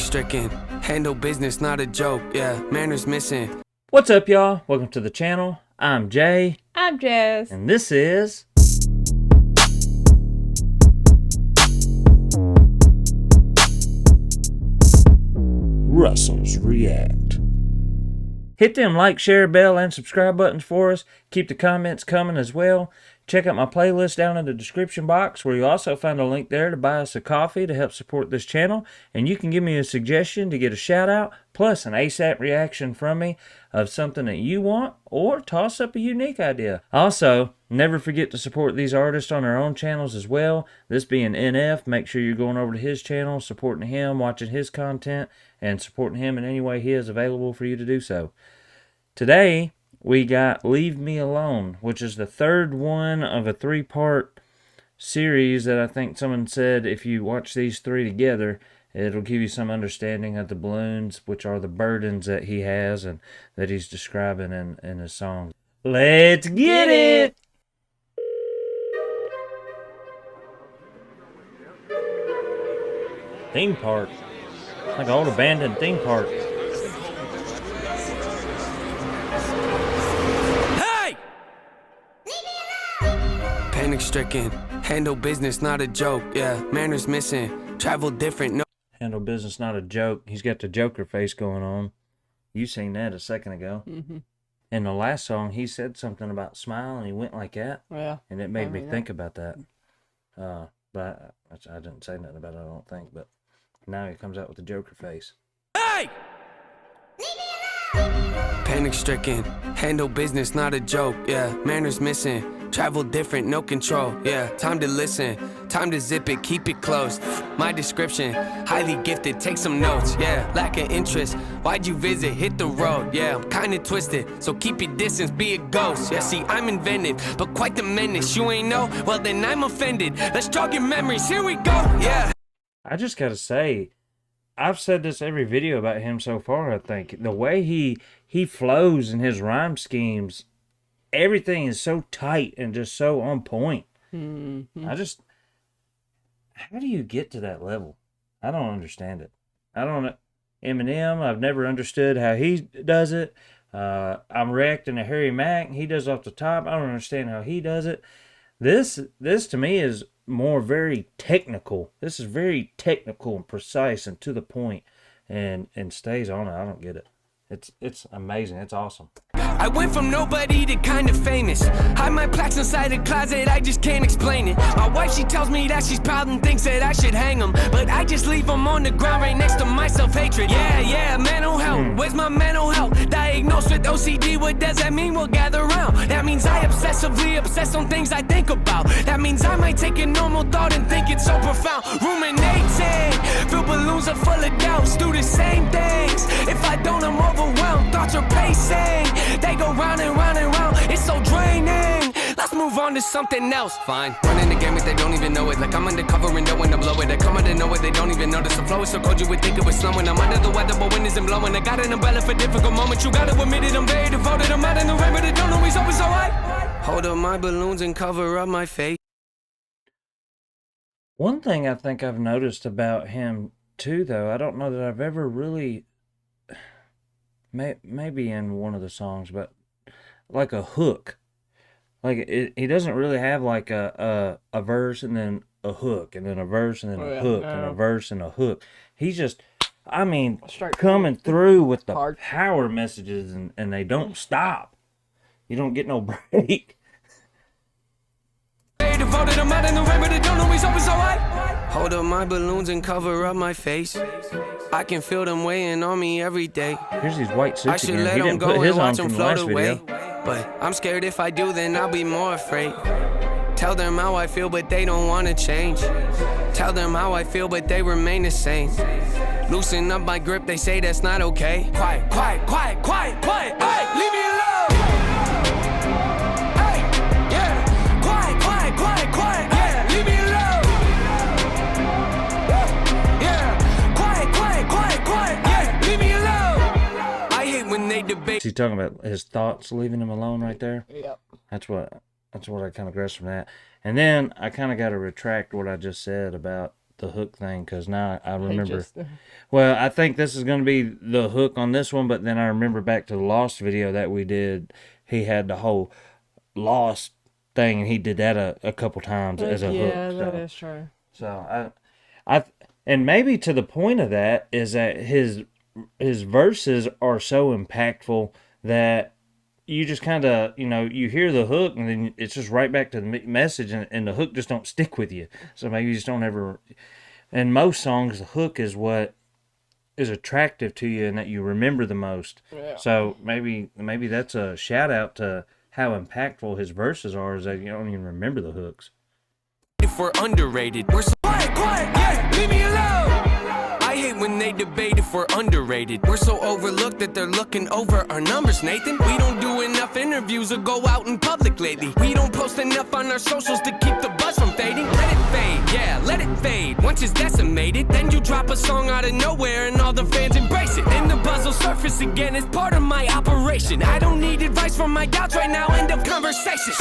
stricken. Handle business, not a joke. Yeah, manners missing. What's up, y'all? Welcome to the channel. I'm Jay. I'm Jess. And this is Russell's React. Hit them like, share, bell, and subscribe buttons for us. Keep the comments coming as well. Check out my playlist down in the description box, where you'll also find a link there to buy us a coffee to help support this channel. And you can give me a suggestion to get a shout out, plus an ASAP reaction from me of something that you want, or toss up a unique idea. Also, never forget to support these artists on their own channels as well. This being NF, make sure you're going over to his channel, supporting him, watching his content, and supporting him in any way he is available for you to do so. Today, we got Leave Me Alone, which is the third one of a three-part series that I think someone said if you watch these three together, it'll give you some understanding of the balloons, which are the burdens that he has and that he's describing in his songs. Let's get it! Theme park. Like an old abandoned theme park. Panic stricken. Handle business, not a joke. Yeah, manners missing. Travel different. No. Handle business, not a joke. He's got the Joker face going on. You seen that a second ago. Mm-hmm. In the last song, he said something about smile, and he went like that. Yeah. And it made me think about that. But I didn't say nothing about it, I don't think. But now he comes out with the Joker face. Hey! Panic stricken. Handle business, not a joke. Yeah, manners missing. Travel different, no control. Yeah, time to listen. Time to zip it, keep it close. My description, highly gifted, take some notes. Yeah, lack of interest. Why'd you visit? Hit the road. Yeah, I'm kinda twisted, so keep your distance, be a ghost. Yeah, see, I'm inventive, but quite the menace. You ain't know? Well, then I'm offended. Let's jog your memories. Here we go. Yeah. I just gotta say, I've said this every video about him so far, I think. The way he flows in his rhyme schemes, everything is so tight and just so on point. Mm-hmm. How do you get to that level? I don't understand it. I don't know. Eminem, I've never understood how he does it. I'm reacting to Harry Mack. He does off the top. I don't understand how he does it. This to me is more very technical. This is very technical and precise and to the point, and stays on it. I don't get it. It's amazing. It's awesome. I went from nobody to kind of famous. Hide my plaques inside a closet, I just can't explain it. My wife, she tells me that she's proud and thinks that I should hang them, but I just leave them on the ground right next to my self-hatred. Yeah, mental health. Where's my mental health? Diagnosed with OCD, what does that mean? We'll gather around. That means I obsessively obsess on things I think about. That means I might take a normal thought and think it's so profound. Ruminating, fill balloons are full of doubts. Do the same things. If I don't, I'm overwhelmed. Thoughts are pacing. They go round and round and round, it's so draining. Let's move on to something else. Fine, running the game if they don't even know it. Like I'm undercover and knowing to blow it. I come out of nowhere, they don't even notice. The flow is so cold you would think it was snowing. I'm under the weather, but wind isn't blowing. I got an umbrella for difficult moments. You gotta admit it, I'm very devoted. I'm out in the rain, but it don't always always alright. Hold up my balloons and cover up my face. One thing I think I've noticed about him too, though, I don't know that I've ever really, maybe in one of the songs, but like a hook. Like he doesn't really have like a verse and then a hook and then a verse and then a hook and a verse and a hook. He's just, I mean, coming through with the power messages and they don't stop. You don't get no break. Hold up my balloons and cover up my face. I can feel them weighing on me every day. Here's these white suits I should again. let He them didn't go put his and on watch from them the last float away. video. But I'm scared if I do, then I'll be more afraid. Tell them how I feel, but they don't want to change. Tell them how I feel, but they remain the same. Loosen up my grip, they say that's not okay. Quiet, quiet, quiet, quiet, quiet. Hey, leave me alone. Hey, yeah. Quiet, quiet, quiet, quiet. Yeah, leave me alone. Yeah, quiet, quiet, quiet, quiet. Yeah, leave me alone. I hate when they debate. Is he talking about his thoughts leaving him alone right there? Yep. That's what I kind of grasped from that. And then I kind of got to retract what I just said about hook thing, because now I remember. Well, I think this is going to be the hook on this one, but then I remember back to the Lost video that we did. He had the whole Lost thing, and he did that a couple times as a hook. Yeah, that is true. So and maybe to the point of that is that his verses are so impactful that you just kind of, you hear the hook and then it's just right back to the message, and the hook just don't stick with you. So maybe you just don't ever. In most songs, the hook is what is attractive to you and that you remember the most. Yeah. So maybe that's a shout out to how impactful his verses are, is that you don't even remember the hooks. If we're underrated, we're so quiet, yeah, leave me alone. I hate when they debate if we're underrated. We're so overlooked that they're looking over our numbers, Nathan. We don't do enough interviews or go out in public lately. We don't post enough on our socials to keep the buzz from fading. Let it fade, yeah, let it fade. Once it's decimated, then you drop a song out of nowhere and all the fans embrace it. Then the buzz will surface again as part of my operation. I don't need advice from my doubts right now, end of conversation.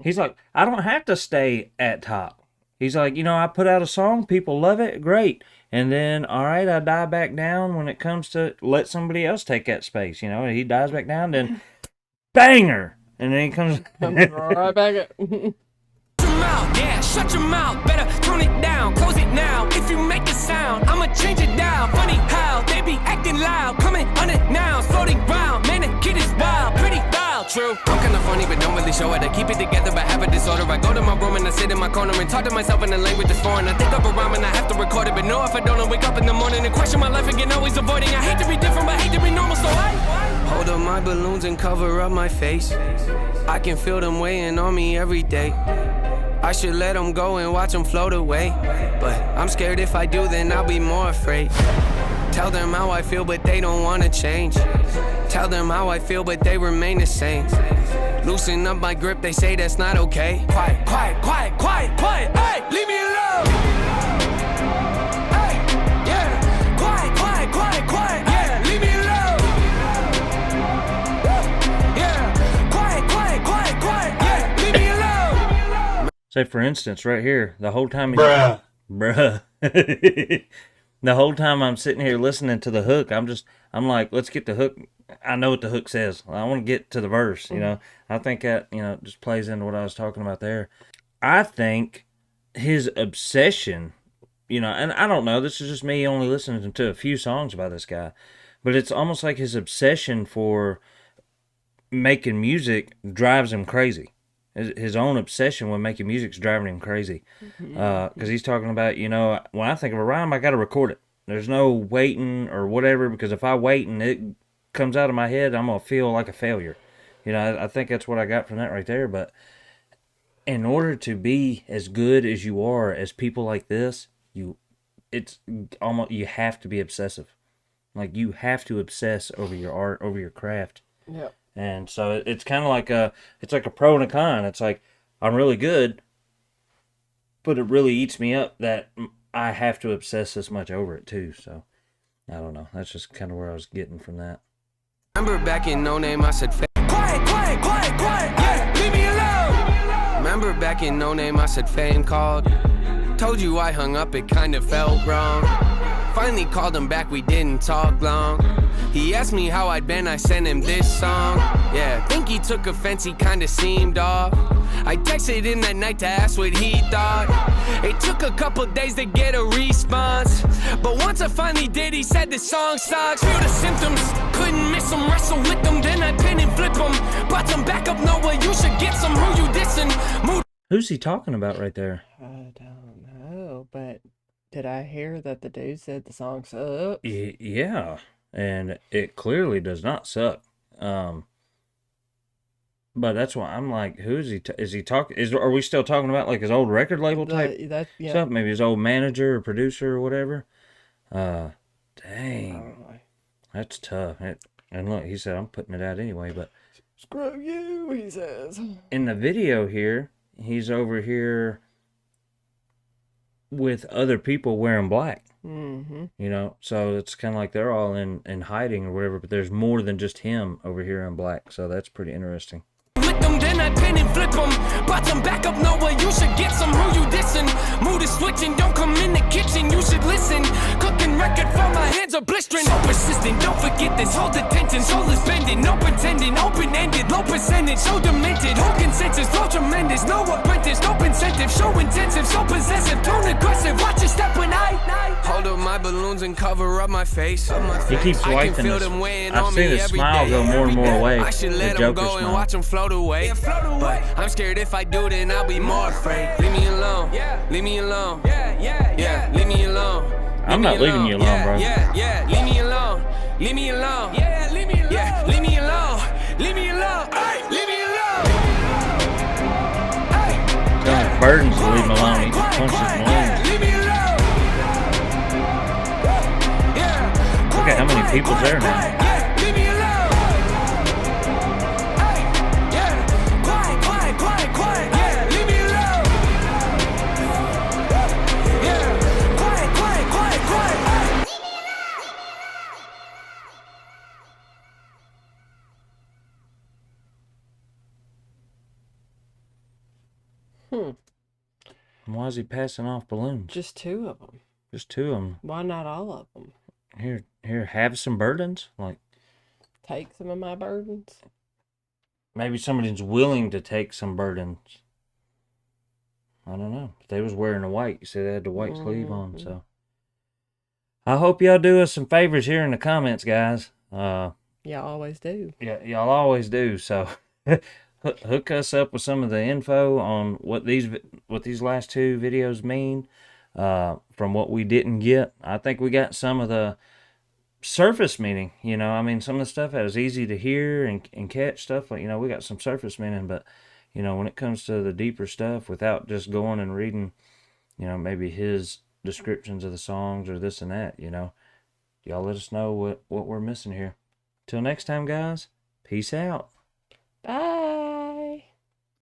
He's like, I don't have to stay at top. He's like, I put out a song, people love it, great. And then, all right, I die back down when it comes to let somebody else take that space. He dies back down, then banger. And then he comes right back up. Shut your mouth, yeah, shut your mouth. Better tone it down, close it now. If you make a sound, I'ma change it down. Funny how they be acting loud, coming unannounced, floating round. Man, the kid is wild, pretty wild, true. I'm kinda funny, but don't really show it. I keep it together, but have a disorder. I go to my room and I sit in my corner and talk to myself in a language that's foreign. I think of a rhyme and I have to record it, but no, if I don't, I wake up in the morning and question my life again, always avoiding. I hate to be different, but hate to be normal, so I hold up my balloons and cover up my face. I can feel them weighing on me every day. I should let them go and watch them float away, but I'm scared if I do, then I'll be more afraid. Tell them how I feel, but they don't wanna change. Tell them how I feel, but they remain the same. Loosen up my grip, they say that's not okay. Quiet, quiet, quiet, quiet, quiet, hey, leave me alone. Hey, yeah, quiet, quiet, quiet, quiet, yeah, leave me alone. Yeah, quiet, quiet, quiet, quiet, yeah, leave me alone. Say, for instance, right here, the whole time... Bruh. The whole time I'm sitting here listening to the hook, I'm like, let's get the hook. I know what the hook says. I want to get to the verse, I think that, just plays into what I was talking about there. I think his obsession, and I don't know, this is just me only listening to a few songs by this guy, but it's almost like his obsession for making music drives him crazy. His own obsession with making music is driving him crazy. Because he's talking about, when I think of a rhyme, I got to record it. There's no waiting or whatever, because if I wait and it comes out of my head, I'm going to feel like a failure. I think that's what I got from that right there. But in order to be as good as you are as people like this, you have to be obsessive. Like, you have to obsess over your art, over your craft. Yep. And so it's kind of like it's like a pro and a con. It's like, I'm really good, but it really eats me up that I have to obsess this much over it too. So I don't know. That's just kind of where I was getting from that. Remember back in No Name, I said, quiet, quiet, quiet, quiet, yeah, leave me alone. Remember back in No Name, I said, fame called. Told you I hung up, it kind of felt wrong. Finally called him back, we didn't talk long. He asked me how I'd been, I sent him this song. Yeah, think he took offense, he kinda seemed off. I texted him that night to ask what he thought. It took a couple days to get a response, but once I finally did, he said the song sucks. Feel the symptoms, couldn't miss him, wrestle with them, then I pin and flip him. Brought some back up, Noah, you should get some, who you dissing. Who's he talking about right there? I don't know, but did I hear that the dude said the song sucks? Yeah, and it clearly does not suck. But that's why I'm like, who is he? Is he talking? Are we still talking about like his old record label type stuff? Maybe his old manager or producer or whatever. Dang, that's tough. And look, he said I'm putting it out anyway. But screw you, he says. In the video here, he's over here with other people wearing black. Mm-hmm. So it's kind of like they're all in hiding or whatever. But there's more than just him over here in black. So that's pretty interesting. collect them, then I pin and flip them. Brought some backup, know where you should get some. Who you dissing? Mood is switching, don't come in the kitchen, you should listen. Cooking record for my hands are blistering. So persistent, don't forget this, hold attention. Soul is bending, no pretending, open-ended, low percentage, so demented. Whole consensus, flow tremendous, no apprentice, no incentive, show intensive, so possessive, tone aggressive. Watch your step when I hold up my balloons and cover up my face. He keeps wiping his. I've seen his smile go more and more away. I should let The him Joker go and smile. watch him float away. But I'm scared if I do, then I'll be more afraid. Leave me alone. Leave me alone. Yeah. Leave me alone. I'm not leaving you alone, bro. Yeah. Leave me alone. Leave me alone. Yeah. Leave me alone. Yeah. Leave me alone. Leave me alone. Hey. Leave me alone. Hey. Telling his burdens to leave him alone. He just punches his balloons. Leave me alone. Yeah. Look at how many people's there now. Yeah. Leave me alone. Hey. Yeah. Quiet. Yeah. Leave me alone. Yeah. Quiet. Why is he passing off balloons? Just 2 of them. Just 2 of them. Why not all of them? Here, have some burdens. Like, Take some of my burdens. maybe somebody's willing to take some burdens. I don't know. But they was wearing the white. You see, they had the white sleeve on, so. I hope y'all do us some favors here in the comments, guys. Y'all always do. Yeah, y'all always do. So hook us up with some of the info on what these last 2 videos mean. From what we didn't get, I think we got some of the surface meaning. You know, I mean, some of the stuff that was easy to hear and catch stuff. Like, you know, we got some surface meaning, but you know, when it comes to the deeper stuff, without just going and reading, you know, maybe his descriptions of the songs or this and that, you know, y'all let us know what we're missing here. Till next time, guys, peace out. Bye.